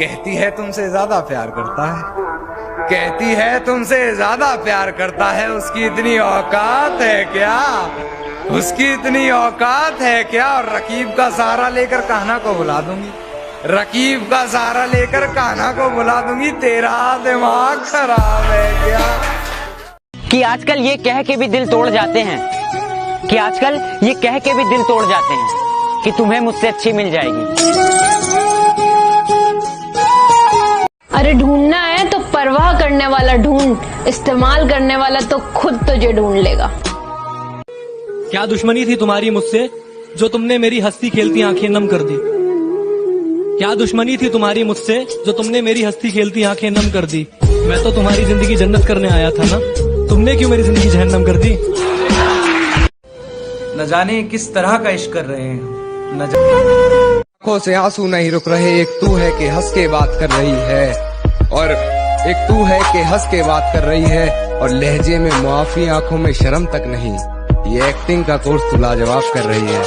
कहती है तुमसे ज्यादा प्यार करता है, कहती है तुमसे ज्यादा प्यार करता है। उसकी इतनी औकात है क्या, उसकी इतनी औकात है क्या। और रकीब का सहारा लेकर कान्हा को बुला दूंगी, रकीब का सहारा लेकर कान्हा को बुला दूंगी। तेरा दिमाग खराब है क्या। कि आजकल ये कह के भी दिल तोड़ जाते हैं, कि आजकल ये कह के भी दिल तोड़ जाते हैं कि तुम्हें मुझसे अच्छी मिल जाएगी। अरे ढूंढना है तो परवाह करने वाला ढूंढ, इस्तेमाल करने वाला तो खुद तुझे ढूंढ लेगा। क्या दुश्मनी थी तुम्हारी मुझसे जो तुमने मेरी हंसती खेलती आंखें नम कर दी। क्या दुश्मनी थी तुम्हारी मुझसे जो तुमने मेरी हंसती खेलती आंखें नम कर दी। मैं तो तुम्हारी जिंदगी जन्नत करने आया था ना, तुमने क्यों मेरी जिंदगी जहन्नम कर दी। न जाने किस तरह का इश्क कर रहे हैं, न जाने आंखों से आंसू नहीं रुक रहे। एक तू है कि हंस के बात कर रही है, और एक तू है कि हंस के बात कर रही है, और लहजे में मुआफी, आंखों में शर्म तक नहीं। ये एक्टिंग का कोर्स तू लाजवाब कर रही है।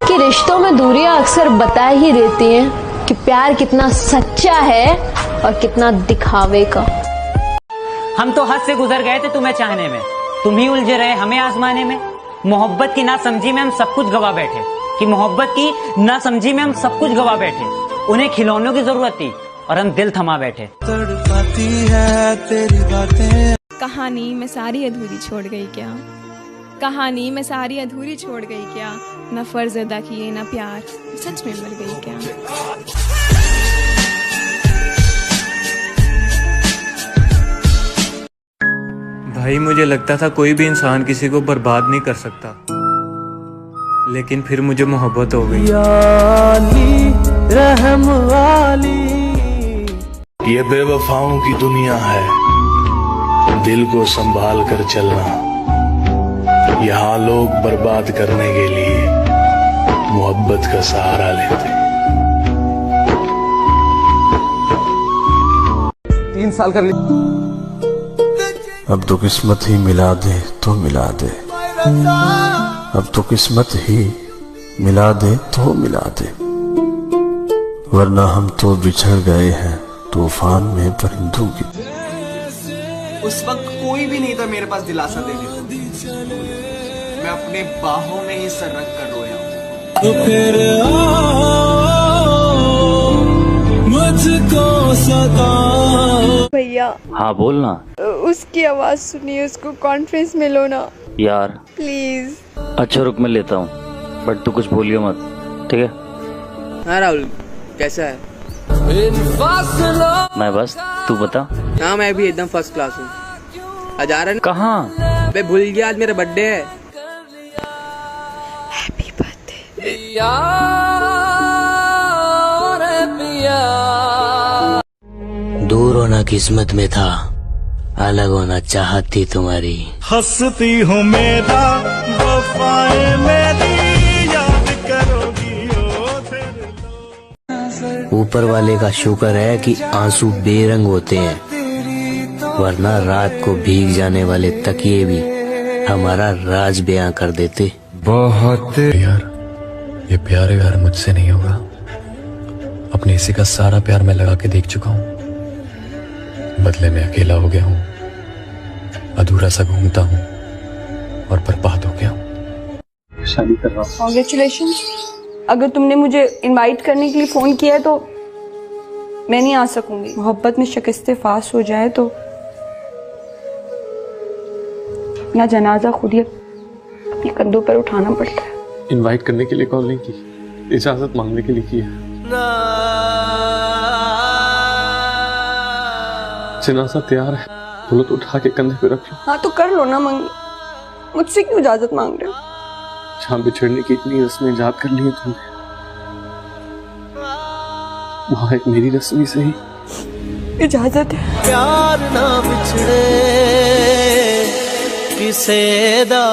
कि रिश्तों में दूरियां अक्सर बता ही देती हैं कि प्यार कितना सच्चा है और कितना दिखावे का। हम तो हद से गुजर गए थे तुम्हें चाहने में, तुम ही उलझे रहे हमें आजमाने में। मोहब्बत की ना समझी में हम सब कुछ गवा बैठे, कि मोहब्बत की ना समझी में हम सब कुछ गवा बैठे। उन्हें खिलौनों की जरूरत थी और हम दिल थमा बैठे। तड़पाती है तेरी बातें। कहानी मैं सारी अधूरी छोड़ गई क्या, कहानी मैं सारी अधूरी छोड़ गई क्या। न फर्ज अदा किए न प्यार, सच में मर गई क्या। भाई मुझे लगता था कोई भी इंसान किसी को बर्बाद नहीं कर सकता, लेकिन फिर मुझे मोहब्बत हो गई। रहम वाली ये बेवफाओं की दुनिया है, दिल को संभाल कर चलना। यहाँ लोग बर्बाद करने के लिए मोहब्बत का सहारा लेते। 3 साल कर अब तो किस्मत ही मिला दे तो मिला दे, अब तो किस्मत ही मिला दे तो मिला दे, वरना हम तो बिछड़ गए हैं तूफान में परिंदों की। उस वक्त कोई भी नहीं था मेरे पास दिलासा देने को, मैं अपने बाहों में ही सर रख कर रोया हूँ। तो फिर मुझको सता। भैया हाँ बोलना। उसकी आवाज सुनिए, उसको कॉन्फ्रेंस में लो ना यार प्लीज। अच्छा रुक मैं लेता हूँ, बट तू कुछ बोलियो मत, ठीक है। हाँ राहुल कैसा है। मैं बस, तू बता। हाँ मैं भी एकदम फर्स्ट क्लास हूँ। आज आ रहा है कहाँ। मैं भूल गया, आज मेरा बर्थडे है। Happy birthday. दूर होना किस्मत में था, अलग होना चाहत थी तुम्हारी। हंसती हो मेरा वफाएं मेरी याद करोगी ओ फिर। ऊपर वाले का शुक्र है कि आंसू बेरंग होते हैं, वरना रात को भीग जाने वाले तकिए भी हमारा राज बयां कर देते। बहुत यार ये प्यार यार मुझसे नहीं होगा। अपने इसी का सारा प्यार मैं लगा के देख चुका हूँ, बदले में अकेला हो गया हूँ, अधूरा सा घूमता हूँ और बर्बाद हो गया हूँ। शादी कर रहा हूँ। कांग्रेचुलेशंस। अगर तुमने मुझे इनवाइट करने के लिए फोन किया है तो मैं नहीं आ सकूंगी। मोहब्बत में शिकस्ते फास हो जाए तो अपना जनाजा खुद ही अपने कंधों पर उठाना पड़ता है। इनवाइट करने के लिए कॉल नहीं की, इजाजत मांगने के लिए की है। जनाजा तैयार है, बोलो तो उठा के कंधे पे रख लो। हाँ तो कर लो ना मंगी, मुझसे क्यों इजाजत मांग रहे हो। जहाँ बिछड़ने की इतनी रस्में इजाद कर ली है तुमने, वहाँ एक मेरी रस्म ही सही। इजाजत है। प्यार ना बिछड़े किसे दा,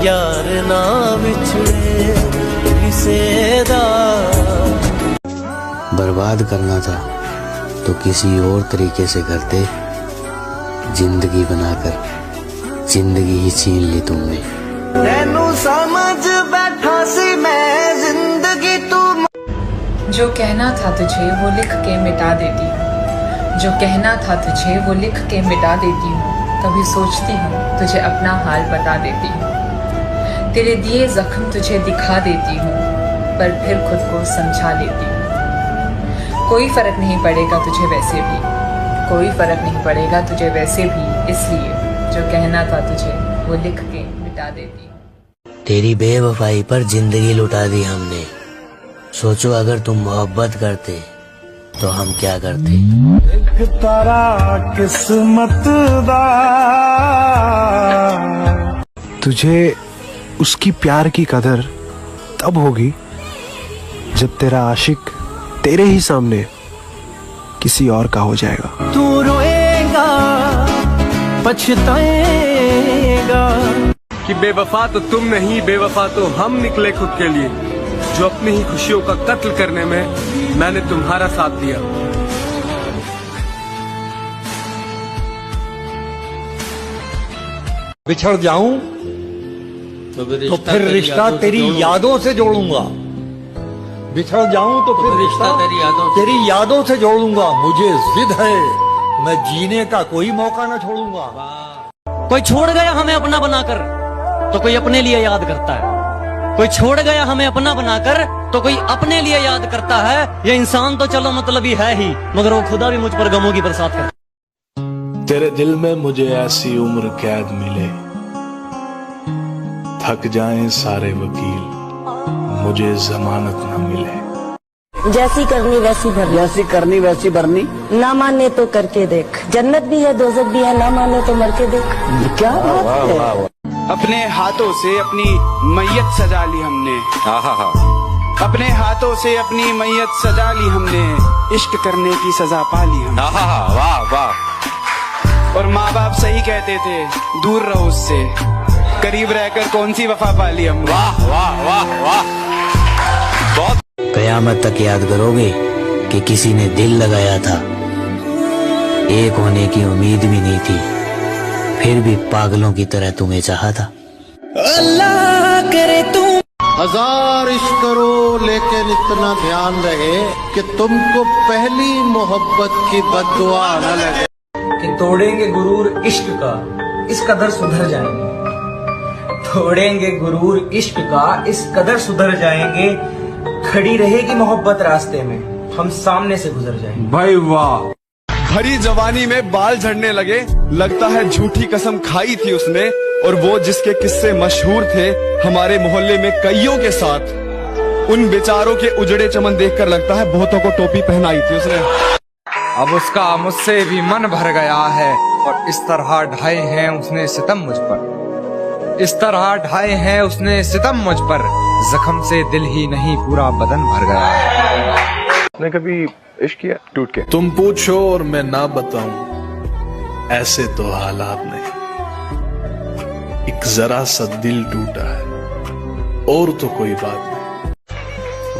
यार ना बिछड़े किसे दा। बर्बाद करना था तो किसी और तरीके से करते, जिंदगी बनाकर जिंदगी ही छीन ली तुमने। तेनू समझ बैठा सी मैं जिंदगी तू जो कहना था तुझे वो लिख के मिटा देती हूँ, जो कहना था तुझे वो लिख के मिटा देती हूँ। कभी सोचती हूँ तुझे अपना हाल बता देती हूँ, तेरे दिए जख्म तुझे दिखा देती हूँ, पर फिर खुद को समझा लेती हूँ। कोई फर्क नहीं पड़ेगा तुझे वैसे भी, कोई फर्क नहीं पड़ेगा तुझे वैसे भी, इसलिए जो कहना था तुझे वो लिख के मिटा देती हूँ। तेरी बेवफाई पर जिंदगी लुटा दी हमने, सोचो अगर तुम मोहब्बत करते तो हम क्या करते। एक तारा किस्मत दा, तुझे उसकी प्यार की कदर तब होगी जब तेरा आशिक तेरे ही सामने किसी और का हो जाएगा। तू रोएगा पछताएगा कि बेवफा तो तुम नहीं, बेवफा तो हम निकले खुद के लिए, जो अपनी ही खुशियों का कत्ल करने में मैंने तुम्हारा साथ दिया। बिछड़ जाऊं तो फिर रिश्ता तेरी यादों से जोड़ूंगा, बिछड़ जाऊं तो फिर रिश्ता तेरी यादों से जोड़ूंगा। मुझे जिद है, मैं जीने का कोई मौका न छोड़ूंगा। कोई छोड़ गया हमें अपना बनाकर तो कोई अपने लिए याद करता है, कोई छोड़ गया हमें अपना बनाकर तो कोई अपने लिए याद करता है। ये इंसान तो चलो मतलबी है ही, मगर वो खुदा भी मुझ पर गमों की बरसात करता है। तेरे दिल में मुझे ऐसी उम्र कैद मिले, थक जाएं सारे वकील, मुझे जमानत न मिले। जैसी करनी वैसी भरनी, जैसी करनी वैसी भरनी, ना माने तो करके देख। जन्नत भी है दोजख भी है, ना माने तो मर के देख। क्या बात है। अपने हाथों से अपनी मैयत सजा ली हमने, अपने हाथों से अपनी मैयत सजा ली हमने, इश्क करने की सजा पा ली हमने। वाह वाह। और माँ बाप सही कहते थे दूर रहो उससे, करीब रहकर कौन सी वफा पा ली हमने। वाह वाह वाह वाह। बहुत कयामत तक याद करोगे कि किसी ने दिल लगाया था, एक होने की उम्मीद भी नहीं थी, फिर भी पागलों की तरह तुम्हें चाहा था। अल्लाह करे तुम 1000 इश्क करो, लेकिन इतना ध्यान रहे कि तुमको पहली मोहब्बत की बद्दुआ न लगे। कि तोड़ेंगे गुरूर इश्क का, इस कदर सुधर जाएंगे। तोड़ेंगे गुरूर इश्क का, इस कदर सुधर जाएंगे। खड़ी रहेगी मोहब्बत रास्ते में, हम सामने से गुजर जाएंगे। भाई वाह। भरी जवानी में बाल झड़ने लगे, लगता है झूठी कसम खाई थी उसने, और वो जिसके किस्से मशहूर थे हमारे मोहल्ले में कईयों के साथ, उन बेचारों के उजड़े चमन देखकर लगता है बहुतों को टोपी पहनाई थी उसने। अब उसका मुझसे भी मन भर गया है, और इस तरह ढाए हैं उसने सितम मुझ पर, इस तरह ढाए हैं उसने सितम मुझ पर, जख्म से दिल ही नहीं पूरा बदन भर गया है। ने कभी इश्क किया टूट के? तुम पूछो और मैं ना बताऊं, ऐसे तो हालात नहीं। एक जरा सा दिल टूटा है और तो कोई बात नहीं।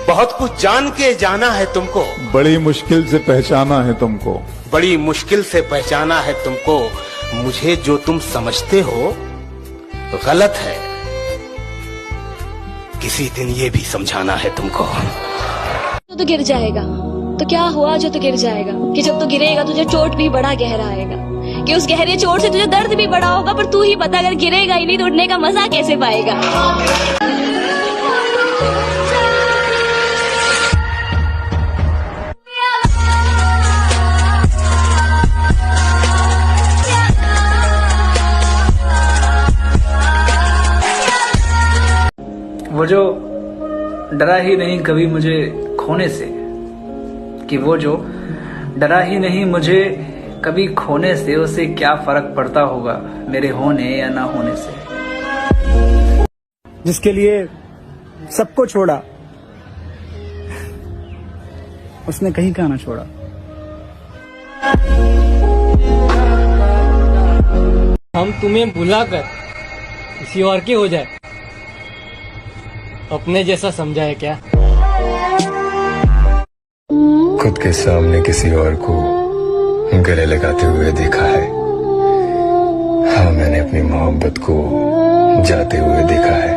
बहुत कुछ जान के जाना है तुमको, बड़ी मुश्किल से पहचाना है तुमको, बड़ी मुश्किल से पहचाना है तुमको। मुझे जो तुम समझते हो गलत है, किसी दिन ये भी समझाना है तुमको। तो गिर जाएगा तो क्या हुआ जो तो गिर जाएगा, कि जब तो गिरेगा तुझे चोट भी बड़ा गहरा आएगा, कि उस गहरे चोट से तुझे दर्द भी बड़ा होगा, पर तू ही पता अगर गिरेगा ही नहीं तो उठने का मजा कैसे पाएगा। वो जो डरा ही नहीं कभी मुझे खोने से, कि वो जो डरा ही नहीं मुझे कभी खोने से, उसे क्या फर्क पड़ता होगा मेरे होने या ना होने से। जिसके लिए सबको छोड़ा, उसने कहीं का ना छोड़ा। हम तुम्हें भुलाकर किसी और के हो जाए, अपने जैसा समझा है क्या? खुद के सामने किसी और को गले लगाते हुए देखा है, हाँ मैंने अपनी मोहब्बत को जाते हुए देखा है।